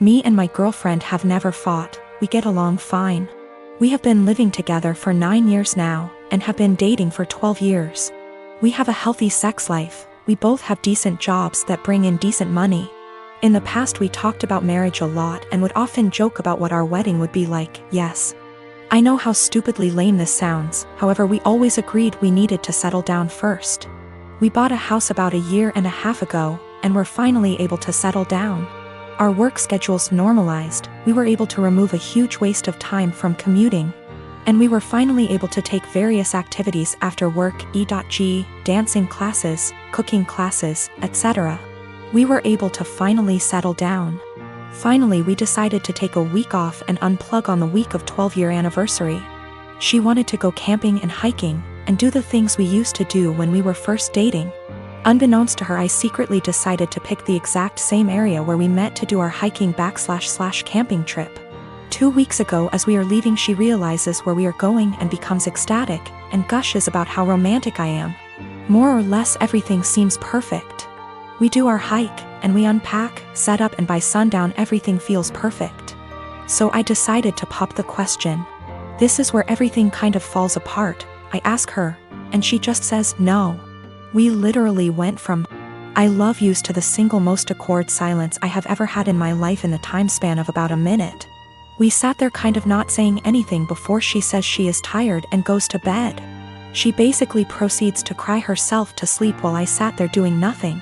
Me and my girlfriend have never fought, we get along fine. We have been living together for 9 years now, and have been dating for 12 years. We have a healthy sex life, we both have decent jobs that bring in decent money. In the past we talked about marriage a lot and would often joke about what our wedding would be like. Yes, I know how stupidly lame this sounds, however we always agreed we needed to settle down first. We bought a house about 1.5 years ago, and were finally able to settle down. Our work schedules normalized, we were able to remove a huge waste of time from commuting. And we were finally able to take various activities after work, e.g., dancing classes, cooking classes, etc. We were able to finally settle down. Finally we decided to take a week off and unplug on the week of 12-year anniversary. She wanted to go camping and hiking, and do the things we used to do when we were first dating. Unbeknownst to her, I secretly decided to pick the exact same area where we met to do our hiking / camping trip. 2 weeks ago as we are leaving she realizes where we are going and becomes ecstatic, and gushes about how romantic I am. More or less everything seems perfect. We do our hike, and we unpack, set up, and by sundown everything feels perfect. So I decided to pop the question. This is where everything kind of falls apart. I ask her, and she just says no. We literally went from I love yous to the single most awkward silence I have ever had in my life in the time span of about a minute. We sat there kind of not saying anything before she says she is tired and goes to bed. She basically proceeds to cry herself to sleep while I sat there doing nothing.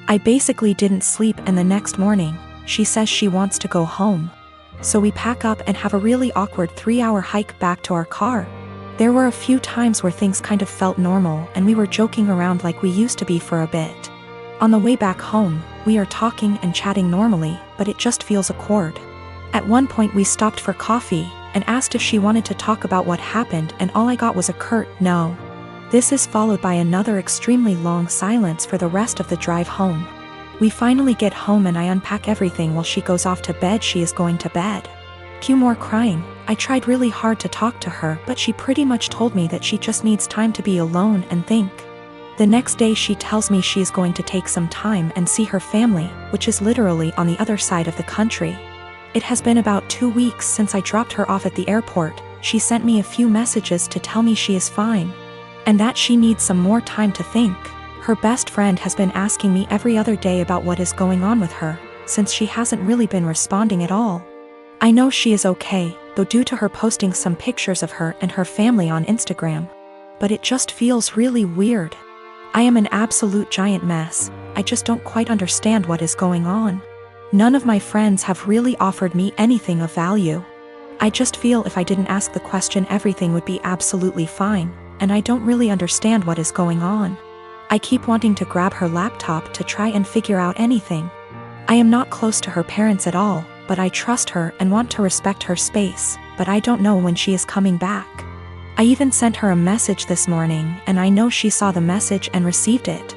I basically didn't sleep, and the next morning, she says she wants to go home. So we pack up and have a really awkward 3-hour hike back to our car. There were a few times where things kind of felt normal and we were joking around like we used to be for a bit. On the way back home, we are talking and chatting normally, but it just feels awkward. At one point we stopped for coffee, and asked if she wanted to talk about what happened, and all I got was a curt no. This is followed by another extremely long silence for the rest of the drive home. We finally get home and I unpack everything while she goes off to bed. She is going to bed. Cue more crying. I tried really hard to talk to her, but she pretty much told me that she just needs time to be alone and think. The next day she tells me she is going to take some time and see her family, which is literally on the other side of the country. It has been about 2 weeks since I dropped her off at the airport. She sent me a few messages to tell me she is fine, and that she needs some more time to think. Her best friend has been asking me every other day about what is going on with her, since she hasn't really been responding at all. I know she is okay, though, due to her posting some pictures of her and her family on Instagram. But it just feels really weird. I am an absolute giant mess. I just don't quite understand what is going on. None of my friends have really offered me anything of value. I just feel if I didn't ask the question everything would be absolutely fine, and I don't really understand what is going on. I keep wanting to grab her laptop to try and figure out anything. I am not close to her parents at all, but I trust her and want to respect her space, but I don't know when she is coming back. I even sent her a message this morning, and I know she saw the message and received it,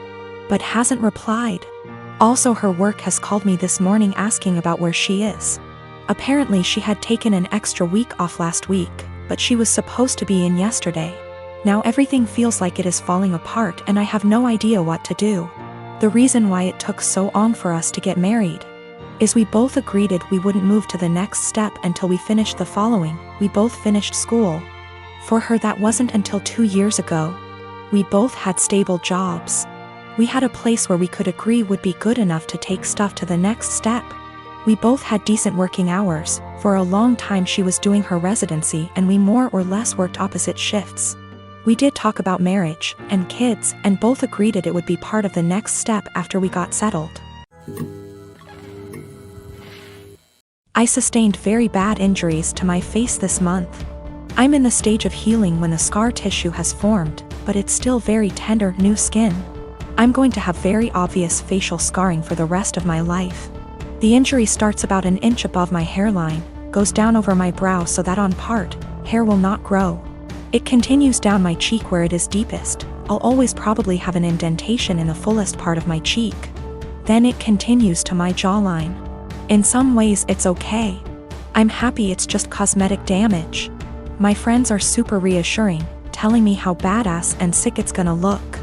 but hasn't replied. Also, her work has called me this morning asking about where she is. Apparently she had taken an extra week off last week, but she was supposed to be in yesterday. Now everything feels like it is falling apart and I have no idea what to do. The reason why it took so long for us to get married is we both agreed we wouldn't move to the next step until we finished the following. We both finished school. For her that wasn't until 2 years ago. We both had stable jobs. We had a place where we could agree would be good enough to take stuff to the next step. We both had decent working hours. For a long time she was doing her residency and we more or less worked opposite shifts. We did talk about marriage and kids, and both agreed it would be part of the next step after we got settled. I sustained very bad injuries to my face this month. I'm in the stage of healing when the scar tissue has formed, but it's still very tender, new skin. I'm going to have very obvious facial scarring for the rest of my life. The injury starts about 1 inch above my hairline, goes down over my brow so that on part, hair will not grow. It continues down my cheek where it is deepest. I'll always probably have an indentation in the fullest part of my cheek. Then it continues to my jawline. In some ways it's okay. I'm happy it's just cosmetic damage. My friends are super reassuring, telling me how badass and sick it's gonna look.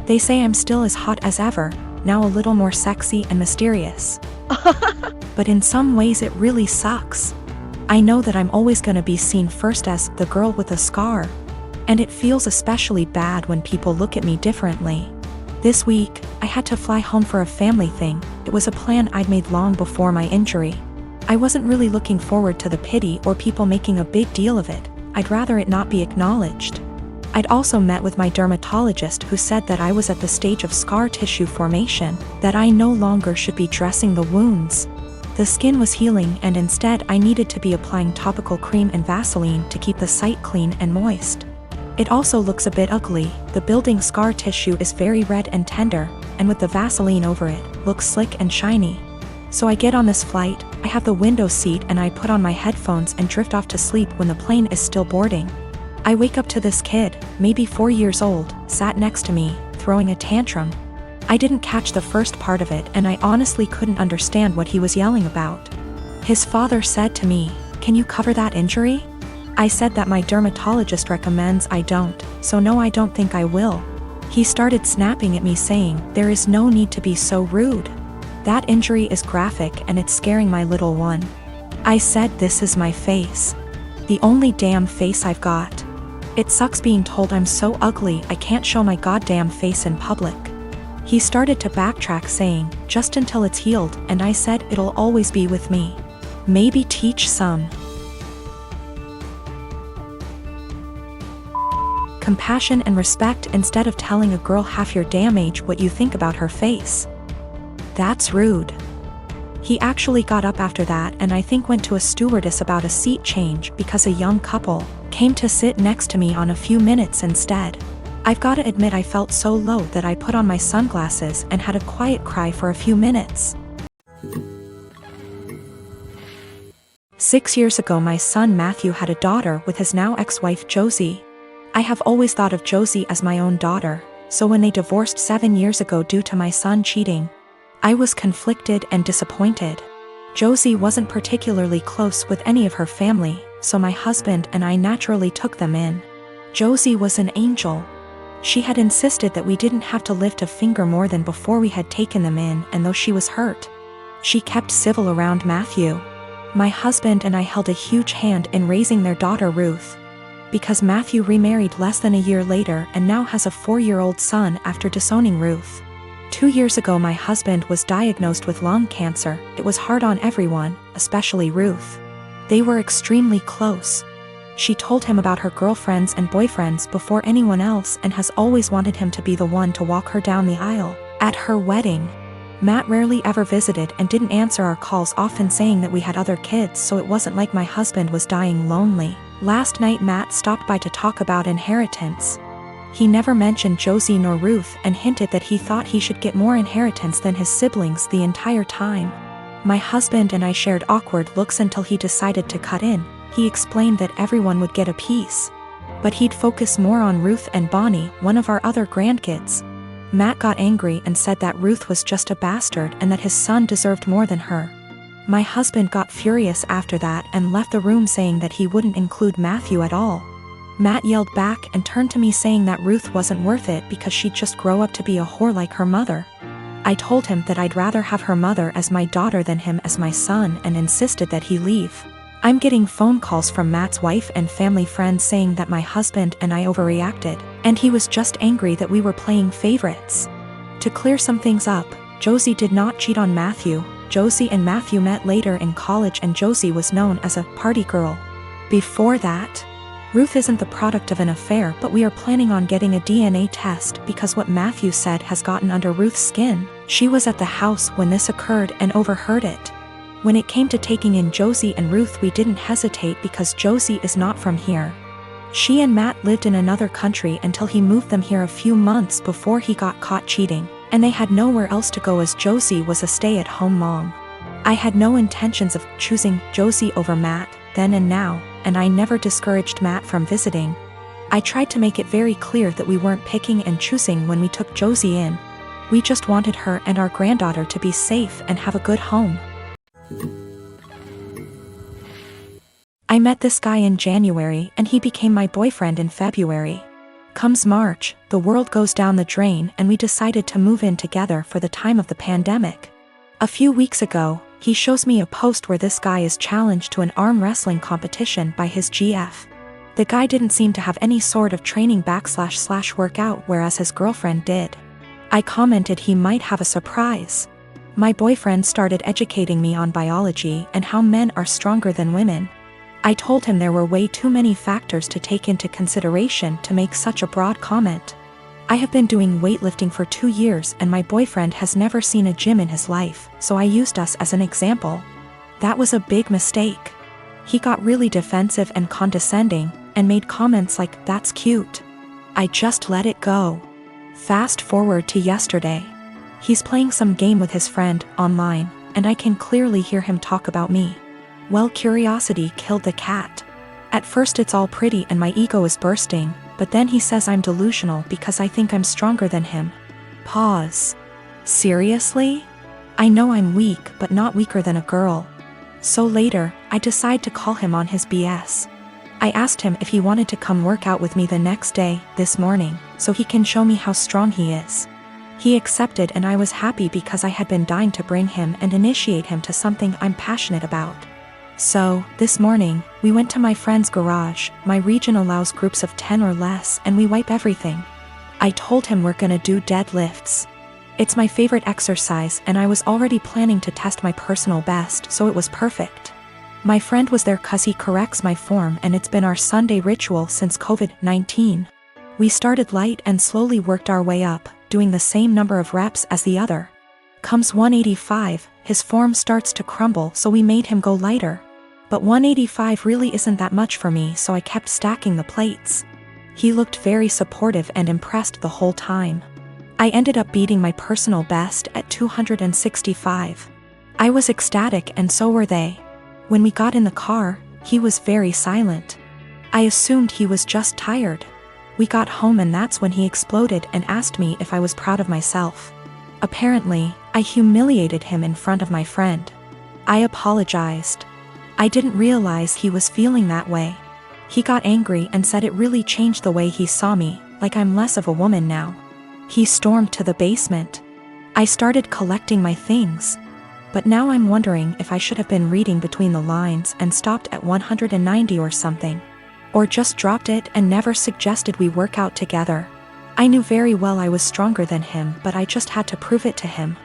They say I'm still as hot as ever, now a little more sexy and mysterious. but in some ways it really sucks. I know that I'm always gonna be seen first as the girl with a scar. And it feels especially bad when people look at me differently. This week, I had to fly home for a family thing. It was a plan I'd made long before my injury. I wasn't really looking forward to the pity or people making a big deal of it. I'd rather it not be acknowledged. I'd also met with my dermatologist who said that I was at the stage of scar tissue formation, that I no longer should be dressing the wounds. The skin was healing and instead I needed to be applying topical cream and Vaseline to keep the site clean and moist. It also looks a bit ugly. The building scar tissue is very red and tender, and with the Vaseline over it, looks slick and shiny. So I get on this flight, I have the window seat and I put on my headphones and drift off to sleep when the plane is still boarding. I wake up to this kid, maybe 4 years old, sat next to me, throwing a tantrum. I didn't catch the first part of it and I honestly couldn't understand what he was yelling about. His father said to me, "Can you cover that injury?" I said that my dermatologist recommends I don't, so no, I don't think I will. He started snapping at me saying, "There is no need to be so rude. That injury is graphic and it's scaring my little one." I said, "This is my face. The only damn face I've got. It sucks being told I'm so ugly I can't show my goddamn face in public." He started to backtrack saying, "Just until it's healed," and I said, "It'll always be with me. Maybe teach some compassion and respect instead of telling a girl half your damn age what you think about her face. That's rude." He actually got up after that and I think went to a stewardess about a seat change because a young couple came to sit next to me on a few minutes instead. I've gotta admit I felt so low that I put on my sunglasses and had a quiet cry for a few minutes. 6 years ago my son Matthew had a daughter with his now ex-wife Josie. I have always thought of Josie as my own daughter, so when they divorced 7 years ago due to my son cheating, I was conflicted and disappointed. Josie wasn't particularly close with any of her family, so my husband and I naturally took them in. Josie was an angel. She had insisted that we didn't have to lift a finger more than before we had taken them in, and though she was hurt, she kept civil around Matthew. My husband and I held a huge hand in raising their daughter Ruth, because Matthew remarried less than a year later and now has a 4-year-old son after disowning Ruth. 2 years ago my husband was diagnosed with lung cancer. It was hard on everyone, especially Ruth. They were extremely close. She told him about her girlfriends and boyfriends before anyone else and has always wanted him to be the one to walk her down the aisle at her wedding. Matt rarely ever visited and didn't answer our calls, often saying that we had other kids, so it wasn't like my husband was dying lonely. Last night Matt stopped by to talk about inheritance. He never mentioned Josie nor Ruth and hinted that he thought he should get more inheritance than his siblings the entire time. My husband and I shared awkward looks until he decided to cut in. He explained that everyone would get a piece, but he'd focus more on Ruth and Bonnie, one of our other grandkids. Matt got angry and said that Ruth was just a bastard and that his son deserved more than her. My husband got furious after that and left the room saying that he wouldn't include Matthew at all. Matt yelled back and turned to me saying that Ruth wasn't worth it because she'd just grow up to be a whore like her mother. I told him that I'd rather have her mother as my daughter than him as my son and insisted that he leave. I'm getting phone calls from Matt's wife and family friends saying that my husband and I overreacted, and he was just angry that we were playing favorites. To clear some things up, Josie did not cheat on Matthew. Josie and Matthew met later in college and Josie was known as a party girl. Before that, Ruth isn't the product of an affair, but we are planning on getting a DNA test because what Matthew said has gotten under Ruth's skin. She was at the house when this occurred and overheard it. When it came to taking in Josie and Ruth, we didn't hesitate because Josie is not from here. She and Matt lived in another country until he moved them here a few months before he got caught cheating, and they had nowhere else to go as Josie was a stay-at-home mom. I had no intentions of choosing Josie over Matt then and now, and I never discouraged Matt from visiting. I tried to make it very clear that we weren't picking and choosing when we took Josie in. We just wanted her and our granddaughter to be safe and have a good home. I met this guy in January and he became my boyfriend in February. Comes March, the world goes down the drain and we decided to move in together for the time of the pandemic. A few weeks ago, He shows me a post where this guy is challenged to an arm wrestling competition by his GF. The guy didn't seem to have any sort of training / workout, whereas his girlfriend did. I commented he might have a surprise. My boyfriend started educating me on biology and how men are stronger than women. I told him there were way too many factors to take into consideration to make such a broad comment. I have been doing weightlifting for 2 years and my boyfriend has never seen a gym in his life, so I used us as an example. That was a big mistake. He got really defensive and condescending, and made comments like, "That's cute." I just let it go. Fast forward to yesterday. He's playing some game with his friend, online, and I can clearly hear him talk about me. Well, curiosity killed the cat. At first it's all pretty and my ego is bursting, but then he says I'm delusional because I think I'm stronger than him. Pause. Seriously? I know I'm weak, but not weaker than a girl. So later, I decide to call him on his BS. I asked him if he wanted to come work out with me the next day, this morning, so he can show me how strong he is. He accepted and I was happy because I had been dying to bring him and initiate him to something I'm passionate about. So, this morning, we went to my friend's garage. My region allows groups of 10 or less and we wipe everything. I told him we're gonna do deadlifts. It's my favorite exercise and I was already planning to test my personal best, so it was perfect. My friend was there cause he corrects my form and it's been our Sunday ritual since COVID-19. We started light and slowly worked our way up, doing the same number of reps as the other. Comes 185, his form starts to crumble, so we made him go lighter. But 185 really isn't that much for me, so I kept stacking the plates. He looked very supportive and impressed the whole time. I ended up beating my personal best at 265. I was ecstatic and so were they. When we got in the car, he was very silent. I assumed he was just tired. We got home and that's when he exploded and asked me if I was proud of myself. Apparently, I humiliated him in front of my friend. I apologized. I didn't realize he was feeling that way. He got angry and said it really changed the way he saw me, like I'm less of a woman now. He stormed to the basement. I started collecting my things. But now I'm wondering if I should have been reading between the lines and stopped at 190 or something. Or just dropped it and never suggested we work out together. I knew very well I was stronger than him, but I just had to prove it to him.